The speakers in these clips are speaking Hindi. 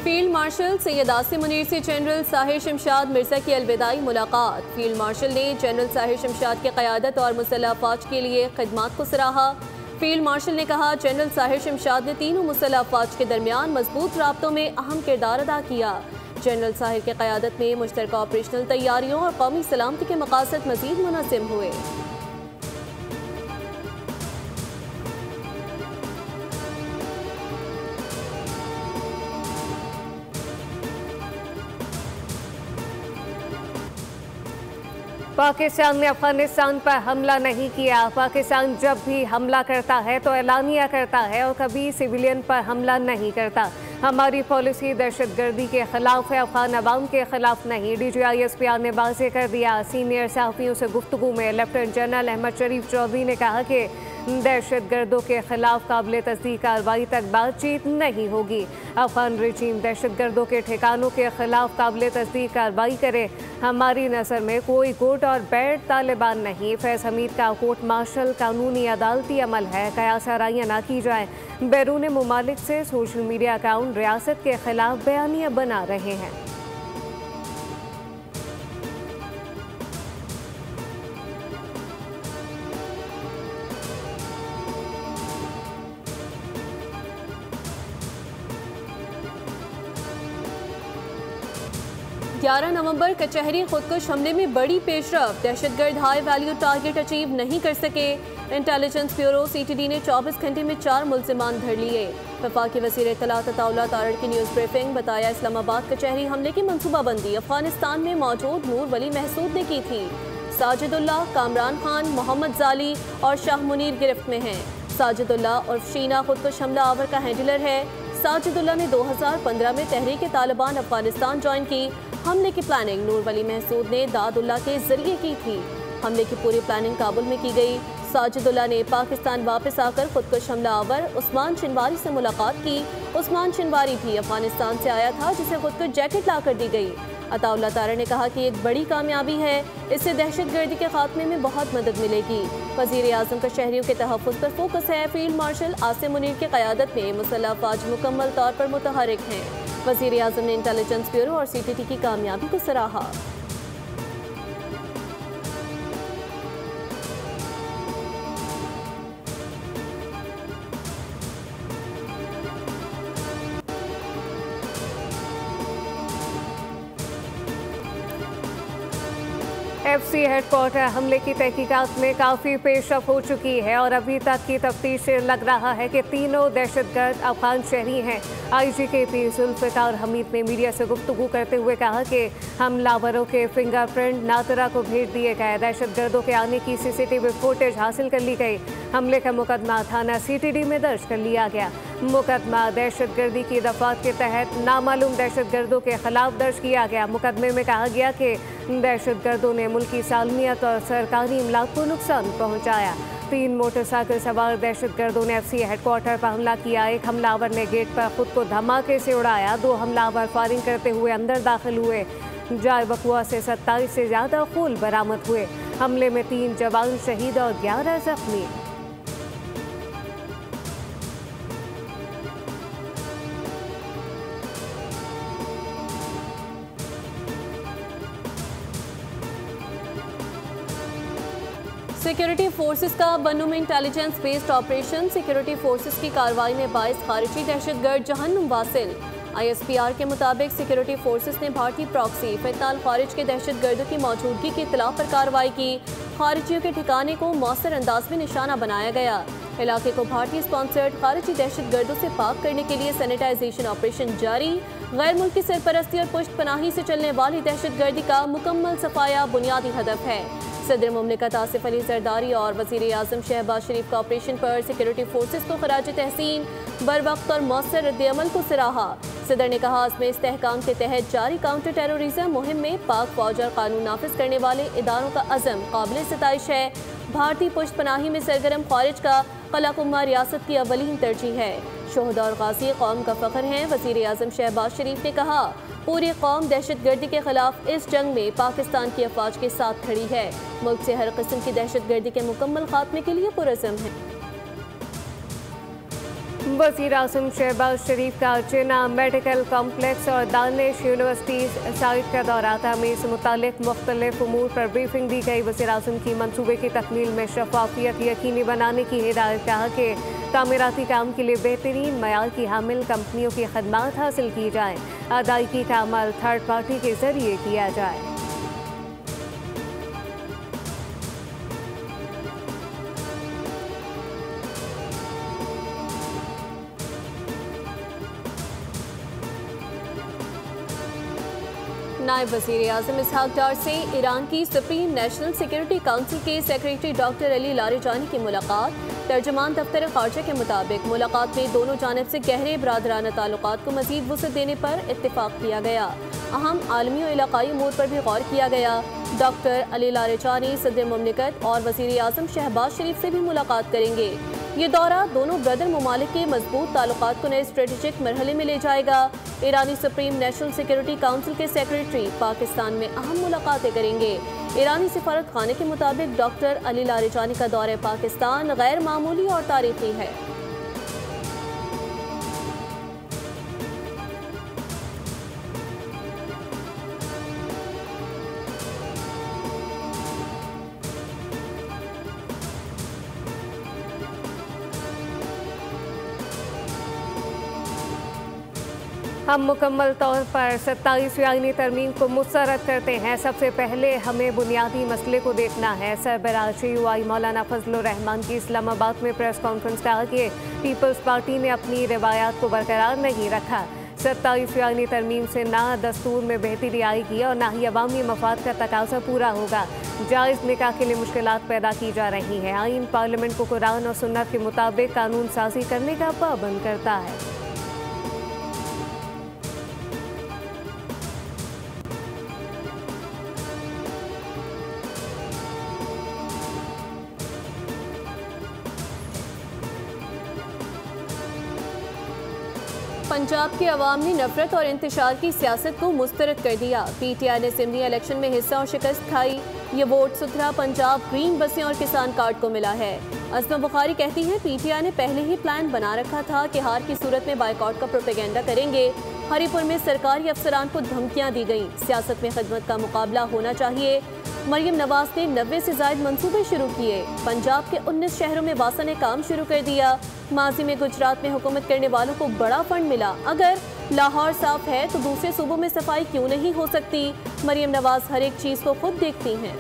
फील्ड मार्शल सैयद आसिम मुनीर से जनरल साहिर शमशाद मिर्जा की अलविदाई मुलाकात। फील्ड मार्शल ने जनरल साहिर शमशाद की क़यादत और मुसल्लह अफ़वाज के लिए खिदमात को सराहा। फील्ड मार्शल ने कहा, जनरल साहिर शमशाद ने तीनों मुसल्लह अफ़वाज के दरमियान मजबूत राब्तों में अहम किरदार अदा किया। जनरल साहिर की क़यादत में मुश्तरका ऑपरेशनल तैयारियों और कौमी सलामती के मकासद मज़ीद मुनज़्ज़म हुए। पाकिस्तान ने अफगानिस्तान पर हमला नहीं किया। पाकिस्तान जब भी हमला करता है तो एलानिया करता है और कभी सिविलियन पर हमला नहीं करता। हमारी पॉलिसी दहशतगर्दी के खिलाफ है, अफगान अवाम के खिलाफ नहीं। DGI-SPR ने वाज़ेह कर दिया। सीनियर सहाफ़ियों से गुफ्तगू में लेफ्टिनेंट जनरल अहमद शरीफ चौधरी ने कहा कि दहशतगर्दों के खिलाफ काबिल तस्दीक कार्रवाई तक बातचीत नहीं होगी। अफगान रजीम दहशतगर्दों के ठिकानों के खिलाफ काबिल तस्दीक कार्रवाई करे। हमारी नज़र में कोई गुट और बैड तालिबान नहीं। फैज़ हमीद का कोर्ट मार्शल कानूनी अदालती अमल है, कयास आराइयाँ ना की जाए। बैरून मुमालिक से सोशल मीडिया अकाउंट रियासत के खिलाफ बयानियाँ बना रहे हैं। नवंबर कचहरी खुदकुश हमले में बड़ी पेशरफ। दहशतगर्द हाई वैल्यू टारगेट अचीव नहीं कर सके। इंटेलिजेंस ब्यूरो CTD ने 24 घंटे में 4 मुल्जिमान धर लिए। वफाकी वज़ीर इत्तलात अताउल्लाह तारड़ की न्यूज़ ब्रीफिंग। बताया, इस्लामाबाद कचहरी हमले की मनसूबाबंदी अफगानिस्तान में मौजूद नूर वली महसूद ने की थी। साजिदुल्लाह, कामरान खान, मोहम्मद जाली और शाह मुनीर गिरफ्त में हैं। साजिदुल्लाह और शीना खुदकुश हमला आवर का हैंडलर है। साजिदुल्लाह ने 2015 में तहरीक तालिबान अफगानिस्तान ज्वाइन की। हमले की प्लानिंग नूर वली महसूद ने दादुल्ला के जरिए की थी। हमले की पूरी प्लानिंग काबुल में की गई। साजिदुल्ला ने पाकिस्तान वापस आकर खुदकुश हमला आवर उस्मान शिनवारी से मुलाकात की। उस्मान शिनवारी भी अफगानिस्तान से आया था, जिसे खुदकुश जैकेट ला कर दी गई। अताउल्लाह तारड़ ने कहा कि एक बड़ी कामयाबी है, इससे दहशतगर्दी के खात्मे में बहुत मदद मिलेगी। वज़ीर आज़म का शहरियों के तहफ़्फ़ुज़ पर फोकस है। फील्ड मार्शल आसिम मुनीर की क़यादत में मुसल्लह अफ़वाज मुकम्मल तौर पर मुतहर्रिक हैं। वज़ीर आज़म ने इंटेलिजेंस ब्यूरो और CTD की कामयाबी को सराहा। FC हेडक्वार्टर हमले की तहकीकात में काफ़ी पेशरफ हो चुकी है और अभी तक की तफ्तीश से लग रहा है कि तीनों दहशतगर्द अफगान शहरी हैं। IGKP जुल्फ़िकार हमीद ने मीडिया से गुफ्तगू करते हुए कहा कि हमलावरों के फिंगरप्रिंट नातरा को भेज दिए गए। दहशतगर्दों के आने की CCTV फुटेज हासिल कर ली गई। हमले का मुकदमा थाना CTD में दर्ज कर लिया गया। मुकदमा दहशतगर्दी की दफात के तहत नामालूम दहशतगर्दों के खिलाफ दर्ज किया गया। मुकदमे में कहा गया कि दहशतगर्दों ने मुल्की सालमियत और सरकारी इमलाक को नुकसान पहुंचाया। 3 मोटरसाइकिल सवार दहशतगर्दों ने FC हेडक्वार्टर पर हमला किया। एक हमलावर ने गेट पर खुद को धमाके से उड़ाया। 2 हमलावर फायरिंग करते हुए अंदर दाखिल हुए। जाय बकुआ से 27 से ज़्यादा फूल बरामद हुए। हमले में 3 जवान शहीद और 11 जख्मी। सिक्योरिटी फोर्सेस का बन्नू में intelligence based operation. Security forces की कार्रवाई में 22 खारिजी दहशतगर्द जहन्नुम वासिल। ISPR के मुताबिक सिक्योरिटी फोर्सेस ने भारतीय प्रॉक्सी फितनाल खारिज के दहशतगर्दों की मौजूदगी की इत्तला पर कार्रवाई की। खारिजियों के ठिकाने को मौसर अंदाज में निशाना बनाया गया। इलाके को भारतीय स्पॉन्सर्ड खारिजी दहशतगर्दों से पाक करने के लिए सैनिटाइजेशन ऑपरेशन जारी। गैर मुल्की सरपरस्ती और पुष्ट पनाही से चलने वाली दहशतगर्दी का मुकम्मल सफाया बुनियादी हदफ है। सदर मुमलिकत आसिफ अली जरदारी और वज़ीर आज़म शहबाज शरीफ का ऑपरेशन पर सिक्योरिटी फोर्सेस को खराज तहसीन बर वक्त और मौसर रद्द-ए-अमल को सराहा। सदर ने कहा, इसमें इस्तेहकाम के तहत जारी काउंटर टेररिज्म मुहिम में पाक फौज और कानून नाफिज करने वाले इदारों का अज़म काबिल सिताइश है। भारतीय पुष्ट पनाही में सरगर्म खारिज का कलाकुम्मा रियासत की अवलीन तरजीह है। शोहदा और गाजी कौम का फ़ख्र हैं। वज़ीर आज़म शहबाज शरीफ ने कहा, पूरी कौम दहशतगर्दी के खिलाफ इस जंग में पाकिस्तान की अफवाज के साथ खड़ी है। मुल्क से हर किस्म की दहशतगर्दी के मुकम्मल खात्मे के लिए पुरज़म है। वज़ीर आज़म शहबाज शरीफ का जिन्ना मेडिकल कॉम्प्लेक्स और दानिश यूनिवर्सिटी साइट का दौरा। तामीर से मुतालिक मुख्तलिफ उमूर पर ब्रीफिंग दी गई। वज़ीर आज़म की मनसूबे की तकमील में शफाफियत यकीनी बनाने की हिदायत। कहा कि तामीराती काम के लिए बेहतरीन मयार की हामिल कंपनियों की खदमात हासिल की जाए। अदायगी का अमल थर्ड पार्टी के जरिए किया जाए। नायब वज़ीर आज़म इसहाक डार से ईरान की सुप्रीम नेशनल सिक्योरिटी काउंसिल के सेक्रेटरी डॉक्टर अली लारेजानी की मुलाकात। तर्जमान दफ्तर ख़ारजा के मुताबिक मुलाकात में दोनों जानिब से गहरे बरादराना ताल्लुकात को मज़ीद वुसअत देने पर इत्तेफाक किया गया। अहम आलमी और इलाकाई उमूर पर भी गौर किया गया। डॉक्टर अली लारेजानी सदर मुमलिकत और वज़ीर आज़म शहबाज शरीफ से भी मुलाकात करेंगे। ये दौरा दोनों ब्रदर ममालिक के मजबूत ताल्लुकात को नए स्ट्रेटेजिक मरहले में ले जाएगा। ईरानी सुप्रीम नेशनल सिक्योरिटी काउंसिल के सेक्रेटरी पाकिस्तान में अहम मुलाकातें करेंगे। ईरानी सिफारत खाने के मुताबिक डॉक्टर अली लारेजानी का दौरे पाकिस्तान गैर मामूली और तारीखी है। हम मुकम्मल तौर पर 27वीं आईनी तरमीम को मुस्तरद करते हैं। सबसे पहले हमें बुनियादी मसले को देखना है। सरबराह CUI मौलाना फजलुर रहमान की इस्लामाबाद में प्रेस कॉन्फ्रेंस। कहा कि पीपल्स पार्टी ने अपनी रिवायात को बरकरार नहीं रखा। 27वीं आईनी तरमीम से ना दस्तूर में बेहतरी आएगी और ना ही अवामी मफाद का तकाजा पूरा होगा। जायज़ निकाह के लिए मुश्किलात पैदा की जा रही हैं। आइन पार्लियामेंट को कुरान और सुन्नत के मुताबिक कानून साजी करने का पाबंद करता है। पंजाब के अवाम ने नफरत और इंतशार की सियासत को मुस्तरद कर दिया। PTI ने असेंबली इलेक्शन में हिस्सा और शिकस्त खाई। ये वोट सुथरा पंजाब ग्रीन बसें और किसान कार्ड को मिला है। अज़मा बुखारी कहती हैं PTI ने पहले ही प्लान बना रखा था कि हार की सूरत में बाइकआउट का प्रोपेगेंडा करेंगे। हरीपुर में सरकारी अफसरान को धमकियां दी गईं। सियासत में खिदमत का मुकाबला होना चाहिए। मरियम नवाज ने 90 से ज़ायद मंसूबे शुरू किए। पंजाब के 19 शहरों में वासा ने काम शुरू कर दिया। माजी में गुजरात में हुकूमत करने वालों को बड़ा फंड मिला। अगर लाहौर साफ है तो दूसरे सूबों में सफाई क्यों नहीं हो सकती? मरियम नवाज हर एक चीज़ को खुद देखती हैं।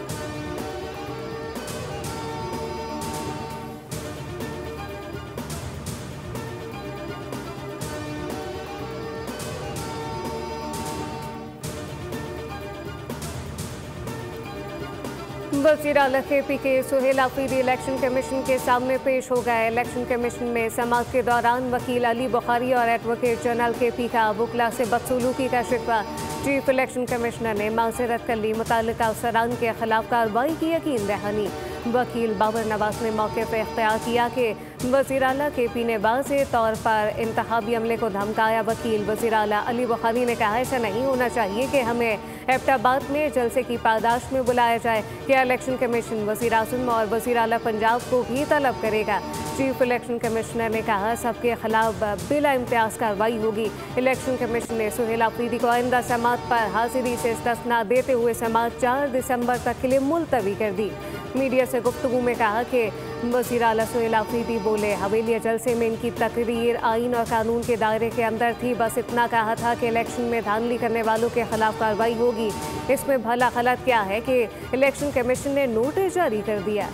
वज़ीर आला KP के सुहेल आफरीदी इलेक्शन कमीशन के सामने पेश हो गए। इलेक्शन कमीशन में समाअत के दौरान वकील अली बुखारी और एडवोकेट जनरल KP का वकला से बदसलूकी का शिकवा। चीफ इलेक्शन कमिश्नर ने माज़रत कर ली। मुताल्लिका अफसरान के खिलाफ कार्रवाई की यकीन दहानी। वकील बाबर नवाज ने मौके पर इख्तियार किया कि वज़ीर आला KP ने वाज़ेह तौर पर इंतखाबी अमले को धमकाया। वकील वज़ीर आला अली बुखारी ने कहा ऐसा नहीं होना चाहिए कि हमें एबटाबाद में जलसे की पादाश में बुलाया जाए। कि इलेक्शन कमीशन वज़ीर आज़म और वज़ीर आला पंजाब को भी तलब करेगा। चीफ इलेक्शन कमिश्नर ने कहा सबके खिलाफ बिला इम्तियाज़ कार्रवाई होगी। इलेक्शन कमीशन ने सुहेल आफरीदी को आइंदा समाअत पर हाजिरी से इस्तिस्ना देते हुए समाअत 4 दिसंबर तक के लिए मुलतवी कर दी। मीडिया से गुफ्तगू में कहा कि वज़ीर आला सुहेल आफरीदी बोले हवेली जलसे में इनकी तकरीर आइन और कानून के दायरे के अंदर थी। बस इतना कहा था कि इलेक्शन में धांधली करने वालों के खिलाफ कार्रवाई होगी। इसमें भला गलत क्या है कि इलेक्शन कमीशन ने नोटिस जारी कर दिया।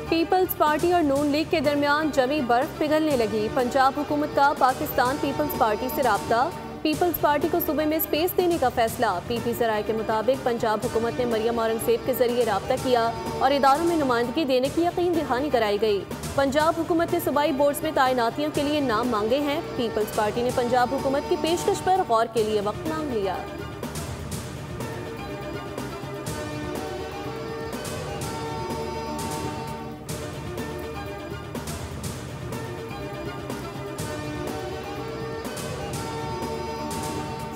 पीपल्स पार्टी और नून लीग के दरमियान जमी बर्फ पिघलने लगी। पंजाब हुकूमत का पाकिस्तान पीपल्स पार्टी से राब्ता। पीपल्स पार्टी को सूबे में स्पेस देने का फैसला। PP ज़राए के मुताबिक पंजाब हुकूमत ने मरियम औरंगज़ेब के जरिए राब्ता किया और इदारों में नुमाइंदगी देने की यकीन दहानी कराई गई। पंजाब हुकूमत ने सूबाई बोर्ड्स में तैनातियों के लिए नाम मांगे हैं। पीपल्स पार्टी ने पंजाब हुकूमत की पेशकश पर गौर के लिए वक्त मांग लिया।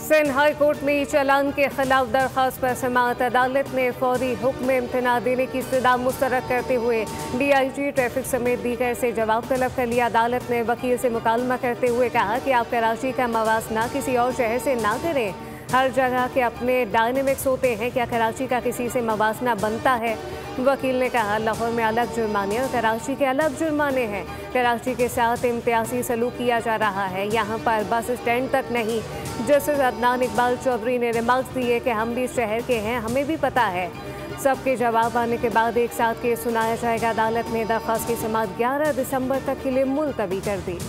सिंध हाई कोर्ट में चालान के खिलाफ दरख्वास्त पर समाअत। अदालत ने फौरी हुक्म इम्तना देने की इस्तदा मुस्तरद करते हुए DIG ट्रैफिक समेत दीगर से जवाब तलब कर लिया। अदालत ने वकील से मुकालमा करते हुए कहा कि आप कराची का मवाजना किसी और शहर से ना करें। हर जगह के अपने डायनेमिक्स होते हैं, क्या कराची का किसी से मवाजना बनता है? वकील ने कहा लाहौर में अलग जुर्माने और कराची के अलग जुर्माने हैं। कराची के साथ इम्तियाजी सलूक किया जा रहा है, यहाँ पर बस स्टैंड तक नहीं। जस्टिस अदनान इकबाल चौधरी ने रिमार्क्स दिए कि हम भी इस शहर के हैं, हमें भी पता है। सबके जवाब आने के बाद एक साथ केस सुनाया जाएगा। अदालत ने दरख्वास्त की समाअत 11 दिसंबर तक के लिए मुलतवी कर दी।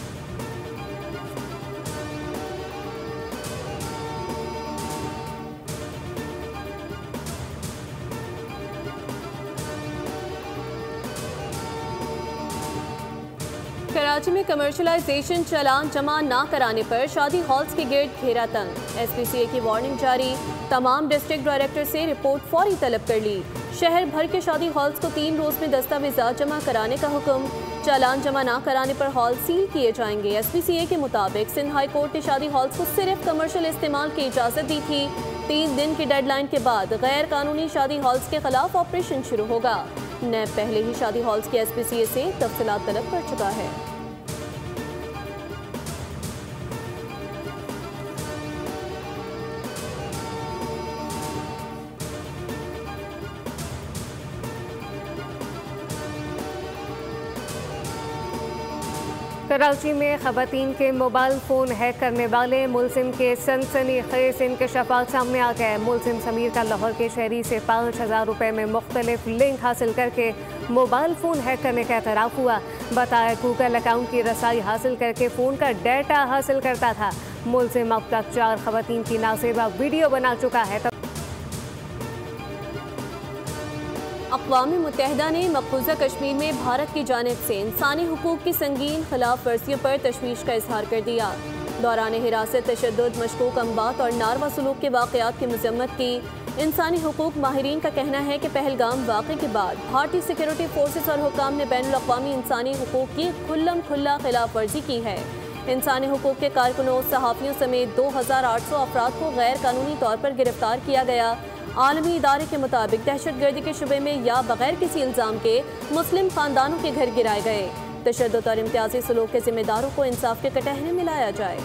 कराची में कमर्शलाइजेशन चालान जमा ना कराने पर शादी हॉल्स के गिर्द घेरा तंग। SPCA की वार्निंग जारी, तमाम डिस्ट्रिक्ट डायरेक्टर से रिपोर्ट फौरी तलब कर ली। शहर भर के शादी हॉल्स को 3 रोज में दस्तावेजात जमा कराने का हुक्म। चालान जमा ना कराने पर हॉल सील किए जाएंगे। SPCA के मुताबिक सिंध हाई कोर्ट ने शादी हॉल्स को सिर्फ कमर्शियल इस्तेमाल की इजाज़त दी थी। 3 दिन की डेडलाइन के बाद गैर कानूनी शादी हॉल्स के खिलाफ ऑपरेशन शुरू होगा। नैब पहले ही शादी हॉल्स की SPCA से तफसीलात तलब कर चुका है। कराची में खवातीन के मोबाइल फ़ोन हैक करने वाले मुलजिम के सनसनीखेज इंकशाफात सामने आ गए। मुलजिम समीर का लाहौर के शहरी से 5,000 रुपये में मुख्तलिफ लिंक हासिल करके मोबाइल फ़ोन हैक करने का एतराफ़ हुआ। बताया गूगल अकाउंट की रसाई हासिल करके फ़ोन का डाटा हासिल करता था। मुलजिम अब तक 4 खवातीन की नासेबा वीडियो बना चुका है। अक़वाम मुत्तहिदा ने मक़बूज़ा कश्मीर में भारत की जानिब से इंसानी हुकूक की संगीन खिलाफ वर्जियों पर तशवीश का इजहार कर दिया। दौरान हिरासत तशद्दुद, मशकूक अम्बात और नारवा सलूक के वाक़यात की मज़म्मत की। इंसानी हुकूक माहिरीन का कहना है कि पहलगाम वाक़े के बाद भारतीय सिक्योरिटी फोर्सेस और हुकाम ने बैनुल अक़वामी इंसानी हुकूक की खुल्लम खुल्ला खिलाफ वर्जी की है। इंसानी हुकूक के कारकुनों, सहाफ़ियों समेत 2,800 अफराद को गैर कानूनी तौर पर गिरफ्तार किया गया। आलमी इदारे के मुताबिक दहशतगर्दी के शुबे में या बगैर किसी इल्ज़ाम के मुस्लिम खानदानों के घर गिराए गए। तशद्दुद और इम्तियाजी सलूक के जिम्मेदारों को इंसाफ के कटहरे में लाया जाए।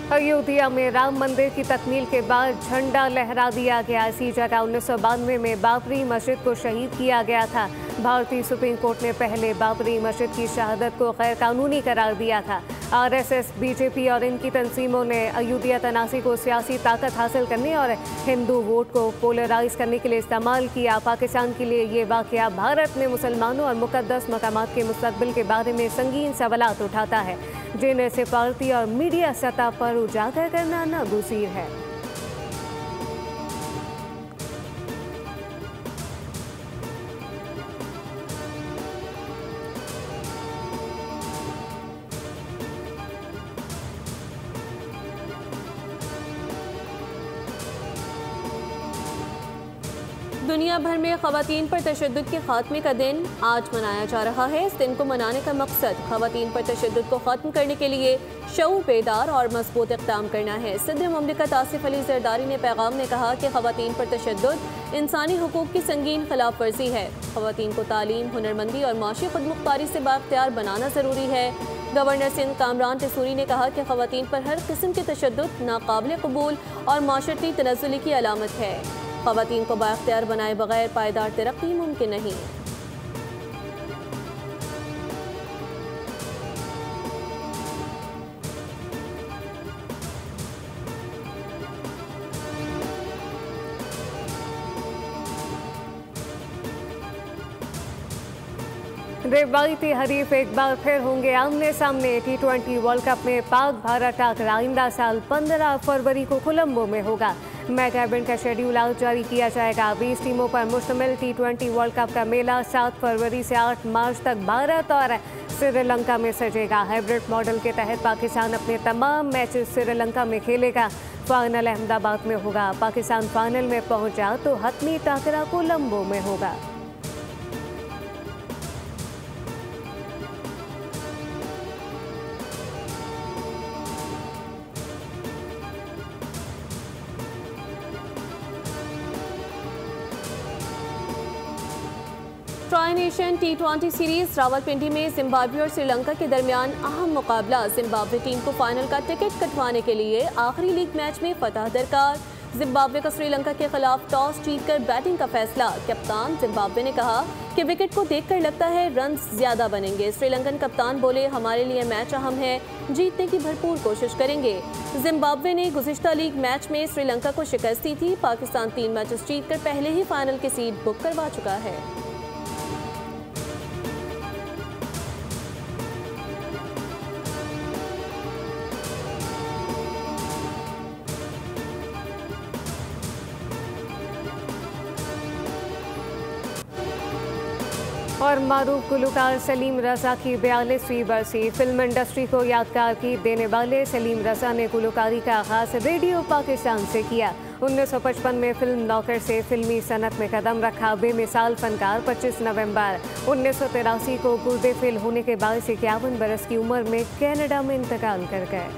अयोध्या में राम मंदिर की तकमील के बाद झंडा लहरा दिया गया। इसी जगह 1992 में बाबरी मस्जिद को शहीद किया गया था। भारतीय सुप्रीम कोर्ट ने पहले बाबरी मस्जिद की शहादत को गैर कानूनी करार दिया था। RSS, BJP और इनकी तंजीमों ने अयोध्या तनाज़ी को सियासी ताकत हासिल करने और हिंदू वोट को पोलराइज करने के लिए इस्तेमाल किया। पाकिस्तान के लिए ये वाक़या भारत में मुसलमानों और मुक़द्दस मकामात के मुस्तक़बिल के बारे में संगीन सवालात उठाता है, जिन्हें सिफारती और मीडिया सतह पर उजागर करना नागुज़ीर है। दुनिया भर में ख़वातीन पर तशद्दुद के खात्मे का दिन आज मनाया जा रहा है। इस दिन को मनाने का मकसद ख़वातीन पर तशद्दुद को ख़त्म करने के लिए शऊर बेदार और मजबूत इक़दाम करना है। सदर मुमलिकत आसिफ अली ज़रदारी ने पैगाम में कहा कि ख़वातीन पर तशद्दुद इंसानी हुकूक की संगीन खिलाफ वर्जी है। ख़वातीन को तालीम, हुनरमंदी और माशी खुदमुख्तारी से बाख्तियार बनाना ज़रूरी है। गवर्नर सिंध कामरान तसूरी ने कहा कि ख़वातीन पर हर किस्म के तशद्दुद नाकाबिल कबूल और माशरती तनज़्ज़ुली की अलामत है। ख़वातीन को बाख्तियार बनाए बगैर पायदार तरक्की मुमकिन नहीं। रिवायती हरीफ एक बार फिर होंगे आमने सामने। T20 वर्ल्ड कप में पाक भारत टाकरा आइंदा साल 15 फरवरी को कोलंबो में होगा। मेगा इवेंट का शेड्यूल आज जारी किया जाएगा। 20 टीमों पर मुश्तमिल T20 वर्ल्ड कप का मेला 7 फरवरी से 8 मार्च तक भारत और श्रीलंका में सजेगा। हाइब्रिड मॉडल के तहत पाकिस्तान अपने तमाम मैचेस श्रीलंका में खेलेगा। फाइनल अहमदाबाद में होगा। पाकिस्तान फाइनल में पहुंचा तो हतमी टाकरा कोलंबो में होगा। Tri nation T20 series Rawalpindi में जिम्बाब्वे और श्रीलंका के दरमियान अहम मुकाबला। जिम्बाब्वे टीम को फाइनल का टिकट कटवाने के लिए आखिरी लीग मैच में फतह दरकार। जिम्बाब्वे का श्रीलंका के खिलाफ टॉस जीतकर बैटिंग का फैसला। कप्तान जिम्बाब्वे ने कहा कि विकेट को देखकर लगता है रन ज्यादा बनेंगे। श्रीलंकन कप्तान बोले, हमारे लिए मैच अहम है, जीतने की भरपूर कोशिश करेंगे। जिम्बाब्वे ने गुज़िश्ता लीग मैच में श्रीलंका को शिकस्त दी थी। पाकिस्तान 3 मैचेस जीतकर पहले ही फाइनल की सीट बुक करवा चुका है। और मारूफ गुलकार सलीम रज़ा की 42वीं बरसी। फिल्म इंडस्ट्री को यादगार की देने वाले सलीम रज़ा ने गुलकारी का आगाज़ रेडियो पाकिस्तान से किया। 1955 में फिल्म नौकर से फिल्मी सनत में कदम रखा। बेमिसाल फनकार 25 नवंबर 1983 को गुर्दे फेल होने के बाद 51 बरस की उम्र में कनाडा में इंतकाल कर गए।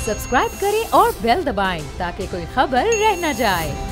सब्सक्राइब करें और बेल दबाएं ताकि कोई खबर रह न जाए।